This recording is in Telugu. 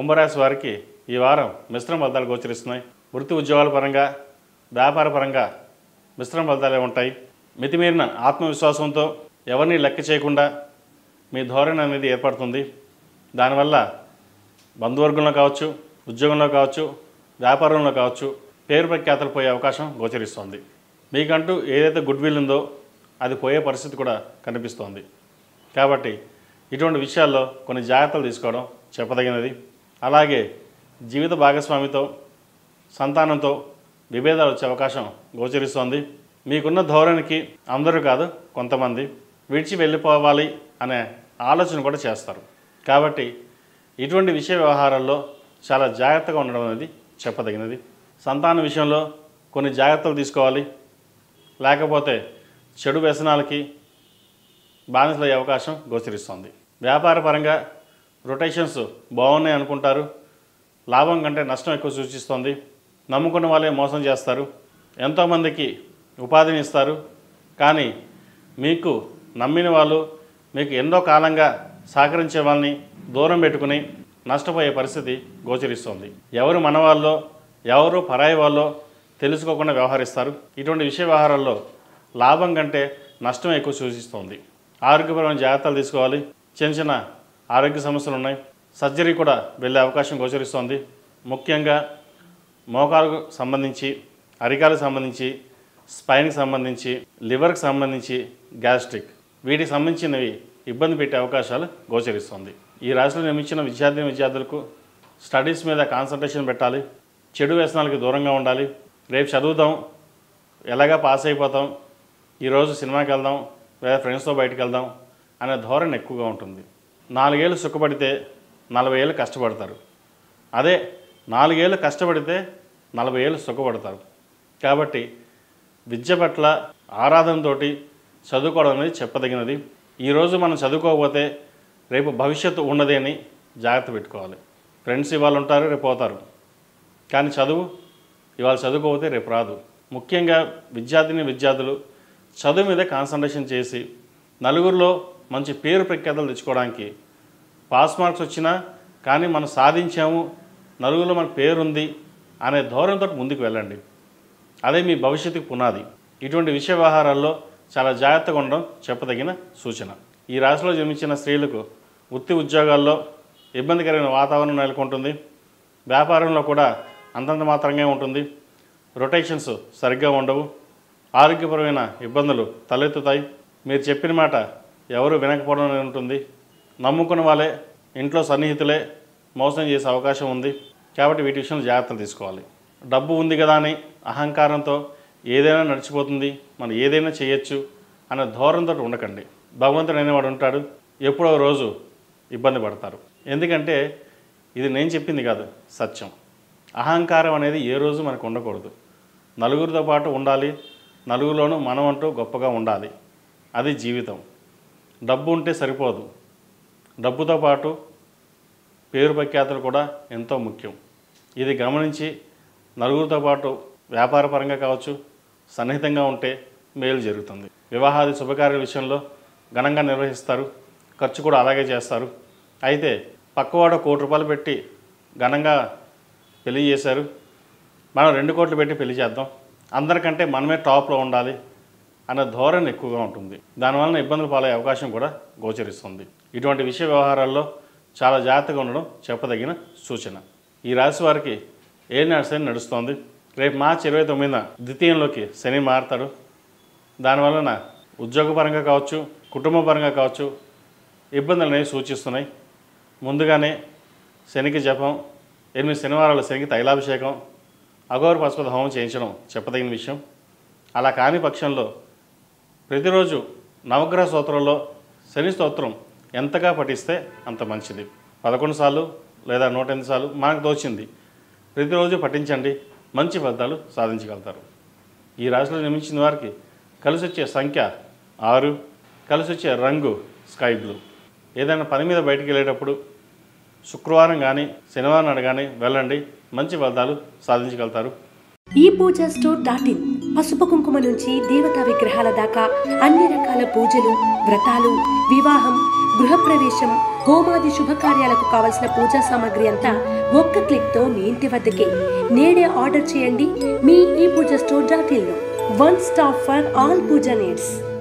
కుంభరాశి వారికి ఈ వారం మిశ్రమ ఫలితాలు గోచరిస్తున్నాయి. వృత్తి ఉద్యోగాల పరంగా, వ్యాపార పరంగా మిశ్రమ ఫలితాలే ఉంటాయి. మితిమీరిన ఆత్మవిశ్వాసంతో ఎవరిని లెక్క చేయకుండా మీ ధోరణి అనేది ఏర్పడుతుంది. దానివల్ల బంధువర్గంలో కావచ్చు, ఉద్యోగంలో కావచ్చు, వ్యాపారంలో కావచ్చు పేరు ప్రఖ్యాతలు పోయే అవకాశం గోచరిస్తోంది. మీకంటూ ఏదైతే గుడ్ విల్ ఉందో అది పోయే పరిస్థితి కూడా కనిపిస్తోంది. కాబట్టి ఇటువంటి విషయాల్లో కొన్ని జాగ్రత్తలు తీసుకోవడం చెప్పదగినది. అలాగే జీవిత భాగస్వామితో, సంతానంతో విభేదాలు వచ్చే అవకాశం గోచరిస్తోంది. మీకున్న ధోరణికి అందరూ కాదు, కొంతమంది విడిచి వెళ్ళిపోవాలి అనే ఆలోచన కూడా చేస్తారు. కాబట్టి ఇటువంటి విషయ వ్యవహారాల్లో చాలా జాగ్రత్తగా ఉండడం అనేది చెప్పదగినది. సంతాన విషయంలో కొన్ని జాగ్రత్తలు తీసుకోవాలి, లేకపోతే చెడు వ్యసనాలకి బానిసలయ్యే అవకాశం గోచరిస్తోంది. వ్యాపార పరంగా రొటేషన్స్ బాగున్నాయి అనుకుంటారు, లాభం కంటే నష్టం ఎక్కువ సూచిస్తోంది. నమ్ముకున్న వాళ్ళే మోసం చేస్తారు, ఎంతోమందికి ఉపాధిని ఇస్తారు. కానీ మీకు నమ్మిన వాళ్ళు, మీకు ఎన్నో కాలంగా సహకరించే వాళ్ళని దూరం పెట్టుకుని నష్టపోయే పరిస్థితి గోచరిస్తోంది. ఎవరు మన వాళ్ళో, ఎవరు పరాయి వాళ్ళో తెలుసుకోకుండా వ్యవహరిస్తారు. ఇటువంటి విషయ వ్యవహారాల్లో లాభం కంటే నష్టం ఎక్కువ సూచిస్తోంది. ఆరోగ్యపరమైన జాగ్రత్తలు తీసుకోవాలి. చిన్న చిన్న ఆరోగ్య సమస్యలు ఉన్నాయి, సర్జరీ కూడా వెళ్ళే అవకాశం గోచరిస్తోంది. ముఖ్యంగా మోకాలకు సంబంధించి, అరికాలకు సంబంధించి, స్పైన్కి సంబంధించి, లివర్కి సంబంధించి, గ్యాస్ట్రిక్ వీటికి సంబంధించినవి ఇబ్బంది పెట్టే అవకాశాలు గోచరిస్తుంది. ఈ రాశిలో నిర్మించిన విద్యార్థులకు స్టడీస్ మీద కాన్సన్ట్రేషన్ పెట్టాలి, చెడు వ్యసనాలకి దూరంగా ఉండాలి. రేపు చదువుదాం, ఎలాగా పాస్ అయిపోతాం, ఈరోజు సినిమాకి వెళ్దాం లేదా ఫ్రెండ్స్తో బయటకు వెళ్దాం అనే ధోరణి ఎక్కువగా ఉంటుంది. 4 ఏళ్ళు సుఖపడితే 40 ఏళ్ళు కష్టపడతారు. అదే 4 ఏళ్ళు కష్టపడితే 40 ఏళ్ళు సుఖపడతారు. కాబట్టి విద్య పట్ల ఆరాధనతోటి చదువుకోవడం అనేది చెప్పదగినది. ఈరోజు మనం చదువుకోకపోతే రేపు భవిష్యత్తు ఉండదు అని జాగ్రత్త పెట్టుకోవాలి. ఫ్రెండ్స్ ఇవాళ ఉంటారు, రేపు పోతారు. కానీ చదువు ఇవాళ చదువుకోకపోతే రేపు రాదు. ముఖ్యంగా విద్యార్థులు చదువు మీద కాన్సన్ట్రేషన్ చేసి నలుగురిలో మంచి పేరు ప్రఖ్యాతలు తెచ్చుకోవడానికి, పాస్ మార్క్స్ వచ్చినా కానీ మనం సాధించాము, నలుగురిలో మన పేరుంది అనే ధోరణితో ముందుకు వెళ్ళండి. అదే మీ భవిష్యత్తుకు పునాది. ఇటువంటి విషయ వ్యవహారాల్లో చాలా జాగ్రత్తగా ఉండడం చెప్పదగిన సూచన. ఈ రాశిలో జన్మించిన స్త్రీలకు వృత్తి ఉద్యోగాల్లో ఇబ్బందికరమైన వాతావరణం నెలకొంటుంది. వ్యాపారంలో కూడా అంతంత మాత్రంగా ఉంటుంది. రొటేషన్స్ సరిగ్గా ఉండవు. ఆరోగ్యపరమైన ఇబ్బందులు తలెత్తుతాయి. మీరు చెప్పిన మాట ఎవరు వినకపోవడం ఉంటుంది. నమ్ముకున్న వాళ్ళే, ఇంట్లో సన్నిహితులే మోసం చేసే అవకాశం ఉంది. కాబట్టి వీటి విషయంలో జాగ్రత్తలు తీసుకోవాలి. డబ్బు ఉంది కదా అని అహంకారంతో ఏదైనా నడిచిపోతుంది, మనం ఏదైనా చేయొచ్చు అనే ధోరణితో ఉండకండి. భగవంతుడు అనేవాడు ఉంటాడు, ఎప్పుడో రోజు ఇబ్బంది పడతారు. ఎందుకంటే ఇది నేను చెప్పింది కాదు, సత్యం. అహంకారం అనేది ఏ రోజు మనకు ఉండకూడదు. నలుగురితో పాటు ఉండాలి, నలుగురిలోనూ మనం అంటూ గొప్పగా ఉండాలి. అది జీవితం. డబ్బు ఉంటే సరిపోదు, డబ్బుతో పాటు పేరు ప్రఖ్యాతులు కూడా ఎంతో ముఖ్యం. ఇది గమనించి నలుగురితో పాటు వ్యాపార పరంగా కావచ్చు సన్నిహితంగా ఉంటే మేలు జరుగుతుంది. వివాహాది శుభకార్యాల విషయంలో ఘనంగా నిర్వహిస్తారు, ఖర్చు కూడా అలాగే చేస్తారు. అయితే పక్కవాడు 1 కోటి రూపాయలు పెట్టి ఘనంగా పెళ్లి చేశారు, మనం 2 కోట్లు పెట్టి పెళ్లి చేద్దాం, అందరికంటే మనమే టాప్లో ఉండాలి అన్న ధోరణి ఎక్కువగా ఉంటుంది. దానివలన ఇబ్బందులు పాలయ్యే అవకాశం కూడా గోచరిస్తుంది. ఇటువంటి విషయ వ్యవహారాల్లో చాలా జాగ్రత్తగా ఉండడం చెప్పదగిన సూచన. ఈ రాశి వారికి ఏలినాటి శని నడుస్తోంది. రేపు మార్చి 29న ద్వితీయంలోకి శని మారుతాడు. దానివలన ఉద్యోగపరంగా కావచ్చు, కుటుంబపరంగా కావచ్చు ఇబ్బందులు అనేవి సూచిస్తున్నాయి. ముందుగానే శనికి జపం, 8 శనివారాలు శనికి తైలాభిషేకం, అఘోర పశుపతి హోమం చేయించడం చెప్పదగిన విషయం. అలా కాని పక్షంలో ప్రతిరోజు నవగ్రహ స్తోత్రంలో శని స్తోత్రం ఎంతగా పఠిస్తే అంత మంచిది. 11 సార్లు లేదా 108 సార్లు మనకు తోచింది ప్రతిరోజు పఠించండి, మంచి ఫలితాలు సాధించగలుగుతారు. ఈ రాశిలో నిర్మించిన వారికి కలిసి వచ్చే సంఖ్య 6, కలిసి వచ్చే రంగు స్కై బ్లూ. ఏదైనా పని మీద బయటికి వెళ్ళేటప్పుడు శుక్రవారం కానీ శనివారం నాడు కానీ వెళ్ళండి, మంచి ఫలితాలు సాధించగలుగుతారు. ePoojaStore.in పసుపు కుంకుమ నుంచి దేవతా విగ్రహాల దాకా అన్ని రకాల పూజలు, వ్రతాలు, వివాహం, గృహప్రవేశం, హోమాది శుభకార్యాలకు కావలసిన పూజా సామాగ్రి అంతా ఒక్క క్లిక్తో మీ ఇంటి వద్దకే. నేడే ఆర్డర్ చేయండి మీ ఈ పూజా స్టోర్ .in లో. One stop for all puja needs.